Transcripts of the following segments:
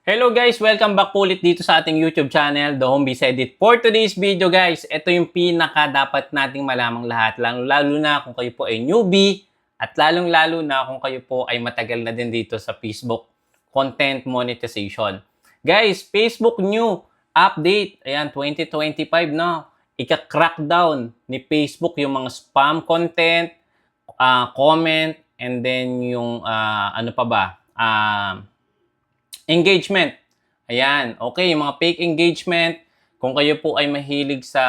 Hello guys! Welcome back po ulit dito sa ating YouTube channel, The Homebase Edit. For today's video guys, ito yung pinaka dapat nating malamang lahat. Lalo na kung kayo po ay newbie at lalong-lalo na kung kayo po ay matagal na din dito sa Facebook content monetization. Guys, Facebook new update. Ayan, 2025 na. Ika-crackdown ni Facebook yung mga spam content, comment, and then yung ano pa ba? Engagement. Ayan. Okay, yung mga fake engagement, kung kayo po ay mahilig sa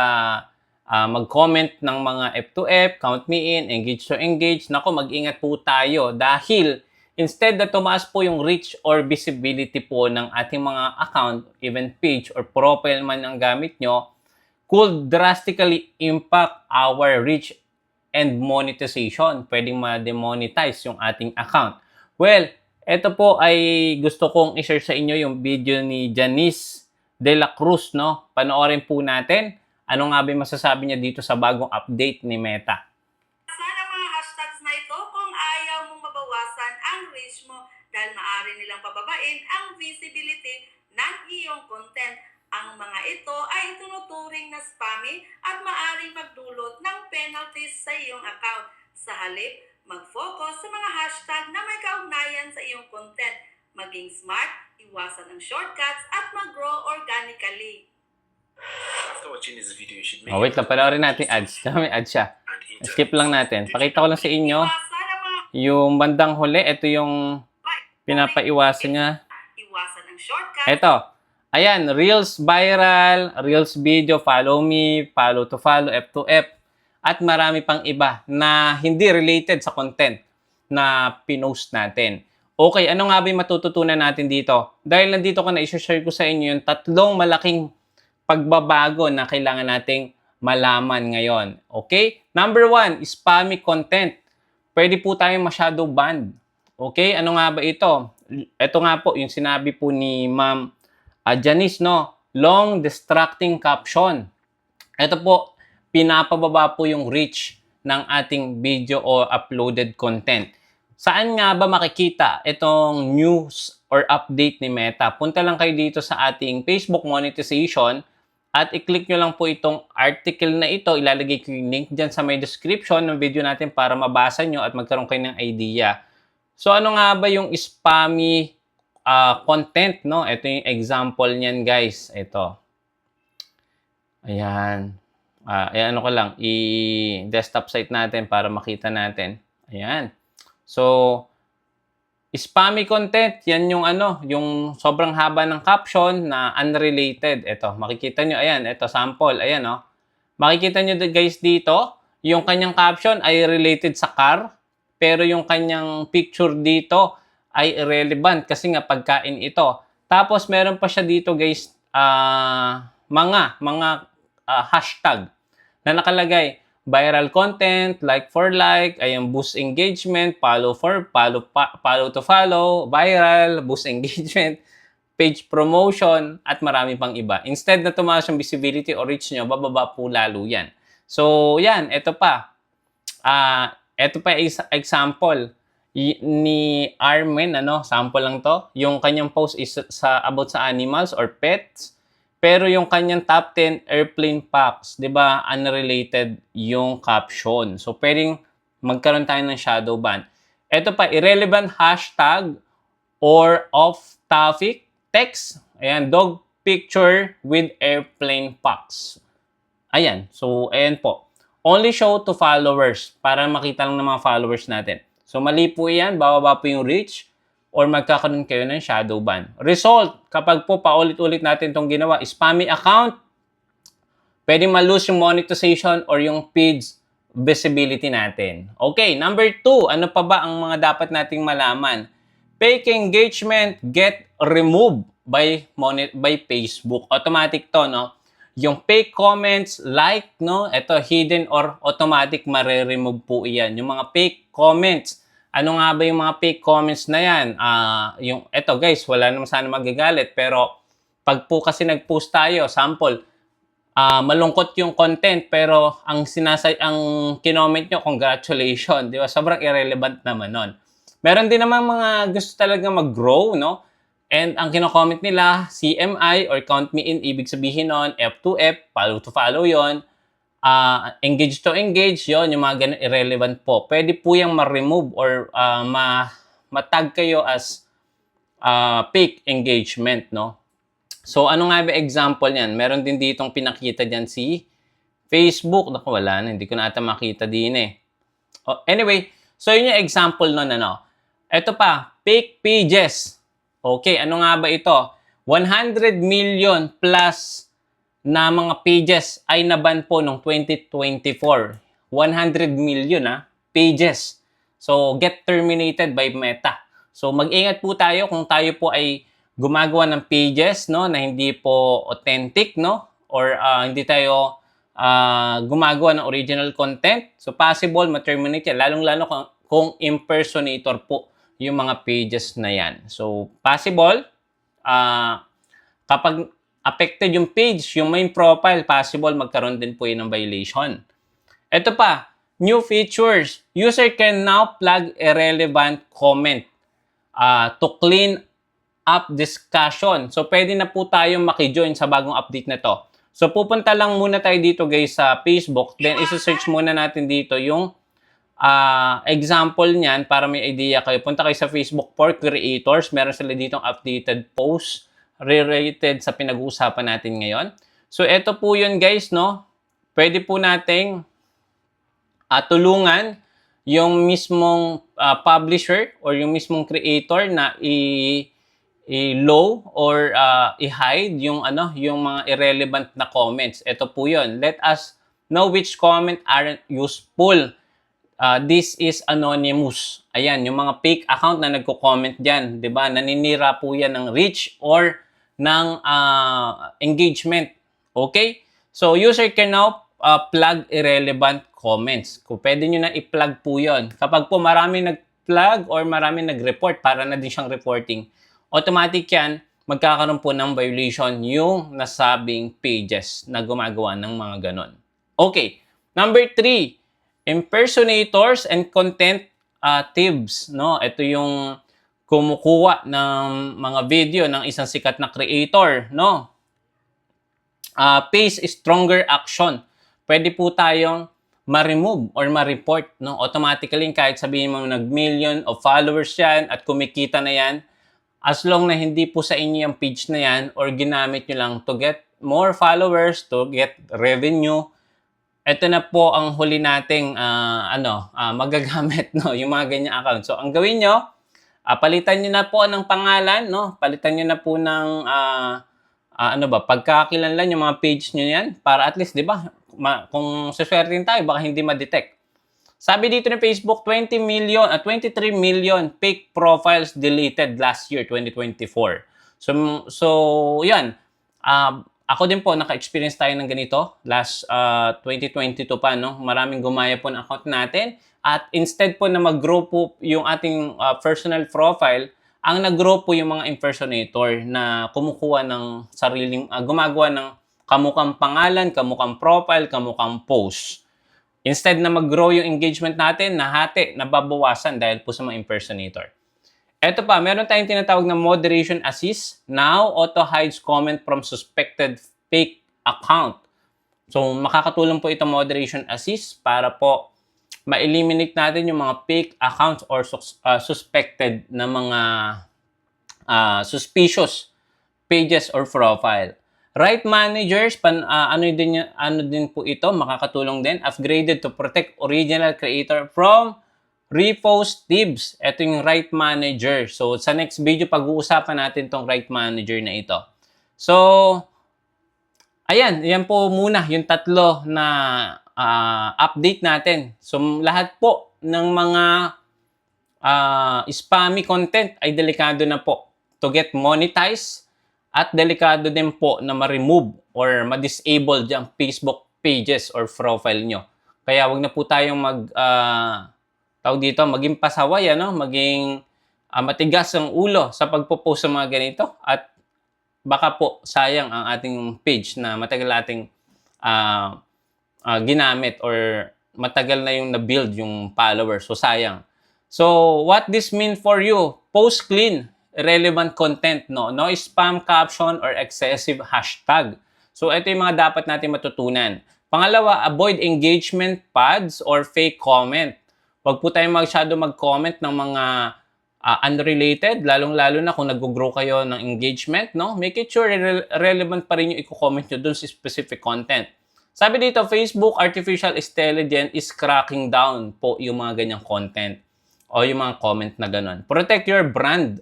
mag-comment ng mga F2F, count me in, engage to engage, nako, mag-ingat po tayo dahil instead na tumaas po yung reach or visibility po ng ating mga account, even page or profile man ang gamit nyo, could drastically impact our reach and monetization. Pwedeng ma-demonetize yung ating account. Well, ito po ay gusto kong i-share sa inyo yung video ni Janice De La Cruz, no? Panoorin po natin. Ano nga ba masasabi niya dito sa bagong update ni Meta? Sana mga hashtags na ito kung ayaw mong mabawasan ang reach mo dahil maaari nilang pababain ang visibility ng iyong content. Ang mga ito ay tunuturing na spammy at maaaring magdulot ng penalties sa iyong account. Sa halip, mag-focus sa mga hashtag na may kaugnayan sa iyong content. Maging smart, iwasan ang shortcuts at mag-grow organically. After watching this video, you should make Wait lang, panoorin natin ads. May ads siya. Skip lang natin. Pakita ko lang sa inyo. Yung bandang huli, ito yung pinapaiwasan niya. Iwasan ang shortcuts. Ito. Ayan, Reels viral, Reels video, follow me, follow to follow, F2F. At marami pang iba na hindi related sa content na pinost natin. Okay, ano nga ba yung matututunan natin dito? Dahil nandito ka na, i-share ko sa inyo yung tatlong malaking pagbabago na kailangan nating malaman ngayon. Okay? Number 1, spammy content. Pwede po tayong masyado banned. Okay? Ano nga ba ito? Ito nga po, yung sinabi po ni Ma'am Janice, no? Long distracting caption. Ito po, pinapababa po yung reach ng ating video o uploaded content. Saan nga ba makikita itong news or update ni Meta? Punta lang kayo dito sa ating Facebook monetization at i-click nyo lang po itong article na ito. Ilalagay ko yung link dyan sa may description ng video natin para mabasa nyo at magkaroon kayo ng idea. So ano nga ba yung spammy content, no? Ito yung example niyan, guys. Ito. Ayan. Ayan, ano ko lang, i-desktop site natin para makita natin. Ayan. So, spammy content, yan yung ano, yung sobrang haba ng caption na unrelated. Ito, makikita nyo, ayan, ito sample, ayan, oh. Makikita nyo guys dito, yung kanyang caption ay related sa car, pero yung kanyang picture dito ay irrelevant kasi nga pagkain ito. Tapos meron pa siya dito guys, mga hashtag na nakalagay viral content, like for like, ayun, boost engagement, follow to follow, viral, boost engagement, page promotion, at marami pang iba. Instead na tumaas yung visibility or reach nyo, bababa po lalo yan. So, yan, ito pa. Ito pa example ni Armin, ano, sample lang to. Yung kanyang post is about sa animals or pets. Pero yung kanyang top 10 airplane facts, 'di ba, unrelated yung caption. So pwedeng magkaroon tayo ng shadow ban. Ito pa, irrelevant hashtag or off-topic text. Ayan, dog picture with airplane facts. Ayan, so ayan po. Only show to followers para makita lang ng mga followers natin. So mali po yan, bababa po yung reach or magkakaroon kayo ng shadow ban. Result, kapag po paulit-ulit natin itong ginawa, spammy account, pwede ma-lose yung monetization or yung page visibility natin. Okay, number 2, ano pa ba ang mga dapat nating malaman? Fake engagement get removed by Facebook. Automatic to, no? Yung fake comments, like, no? Ito, hidden or automatic mare-remove po iyan. Yung mga fake comments, ano nga ba yung mga fake comments na yan? Yung, eto guys, wala naman sana magagalit. Pero, pag po kasi nag-post tayo, sample, malungkot yung content, pero ang kinoment nyo, congratulations. Di ba? Sobrang irrelevant naman nun. Meron din naman mga gusto talaga mag-grow, no? And ang kino-comment nila, CMI or count me in, ibig sabihin nun, F to F, follow to follow yon, engage to engage, yon, yung mga ganun, irrelevant po. Pwede po yung ma-remove or ma-tag kayo as fake engagement, no? So, ano nga ba example niyan? Meron din ditong pinakita diyan si Facebook. Naku, wala na. Hindi ko na ata makita din eh. Oh, anyway, so yun yung example nun, ano. Ito pa, fake pages. Okay, ano nga ba ito? 100 million plus na mga pages ay naban po noong 2024. 100 million pages. So, get terminated by Meta. So, mag-ingat po tayo kung tayo po ay gumagawa ng pages, no, na hindi po authentic, no, or hindi tayo gumagawa ng original content. So, possible ma-terminate yan, lalong-lalo kung impersonator po yung mga pages na yan. So, possible, kapag affected yung page, yung main profile, possible magkaroon din po yun ng violation. Ito pa, new features. User can now plug irrelevant comment to clean up discussion. So, pwede na po tayong makijoin sa bagong update na to. So, pupunta lang muna tayo dito guys sa Facebook. Then, isa-search muna natin dito yung example niyan para may idea kayo. Punta kayo sa Facebook for Creators. Meron sila ditong updated post related sa pinag-uusapan natin ngayon. So, ito po yun guys, no? Pwede po nating tulungan yung mismong publisher or yung mismong creator na i-low or i-hide yung yung mga irrelevant na comments. Ito po 'yon. Let us know which comment aren't useful. This is anonymous. Ayan, yung mga fake account na nagko-comment diyan, 'di ba? Naninira po 'yan ng reach or ng engagement. Okay? So user can now plug irrelevant comments. Kung pwede nyo na i-plug po yun. Kapag po marami nag-plug or marami nag-report, para na din siyang reporting, automatic yan, magkakaroon po ng violation yung nasabing pages na gumagawa ng mga ganon. Okay. Number 3, impersonators and content thieves. No? Ito yung kumukuha ng mga video ng isang sikat na creator. No? Face stronger action. Pwede po tayong ma-remove or ma-report, no? Automatically, kahit sabihin mo nag-million of followers yan at kumikita na yan, as long na hindi po sa inyo yung page na yan or ginamit nyo lang to get more followers, to get revenue, ito na po ang huli nating magagamit, no? Yung mga ganyang account. So, ang gawin nyo, palitan nyo na po ng pangalan, no? Palitan nyo na po ng pagkakakilanlan yung mga page nyo yan para at least, di ba, kung suswertin tayo, baka hindi ma-detect. Sabi dito ng Facebook, 23 million fake profiles deleted last year, 2024. So yan. Ako din po, naka-experience tayo ng ganito last 2022 pa, no? Maraming gumaya po ng account natin. At instead po na mag-grow po yung ating personal profile, ang nag-grow po yung mga impersonator na kumukuha ng gumagawa ng kamukhang pangalan, kamukhang profile, kamukhang post. Instead na mag-grow yung engagement natin, nababawasan dahil po sa mga impersonator. Ito pa, meron tayong tinatawag na moderation assist. Now, auto-hides comment from suspected fake account. So, makakatulong po itong moderation assist para po ma-eliminate natin yung mga fake accounts or suspected na mga suspicious pages or profile. Right managers, ano din po ito, makakatulong din, upgraded to protect original creator from repost thieves. Ito yung right manager. So, sa next video, pag-uusapan natin tong right manager na ito. So, yan po muna yung tatlo na update natin. So, lahat po ng mga spammy content ay delikado na po to get monetized. At delikado din po na ma-remove or ma-disable yung Facebook pages or profile nyo. Kaya wag na po tayong maging pasaway, maging matigas ang ulo sa pagpo-post sa mga ganito. At baka po sayang ang ating page na matagal nating ginamit or matagal na yung na-build yung followers. So sayang. So what this mean for you? Post clean. irrelevant content, no? No spam caption or excessive hashtag. So, ito yung mga dapat natin matutunan. Pangalawa, avoid engagement pods or fake comment. Huwag po tayong masyado mag-comment ng mga unrelated, lalong-lalo na kung nag-grow kayo ng engagement, no? Make it sure relevant pa rin yung i-comment nyo dun sa specific content. Sabi dito, Facebook Artificial Intelligence is cracking down po yung mga ganyang content o yung mga comment na ganun. Protect your brand.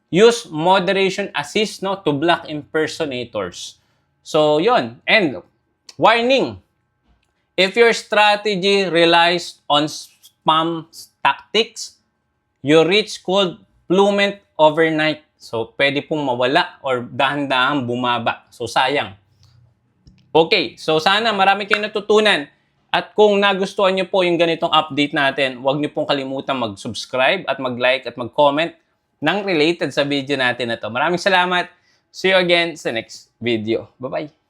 Use moderation assist, no, to block impersonators. So, yon. And, warning, if your strategy relies on spam tactics, your reach could plummet overnight. So, pwede pong mawala or dahan-dahan bumaba. So, sayang. Okay, so sana marami kayong natutunan. At kung nagustuhan nyo po yung ganitong update natin, huwag nyo pong kalimutan mag-subscribe at mag-like at mag-comment ng related sa video natin na to. Maraming salamat. See you again sa next video. Bye-bye.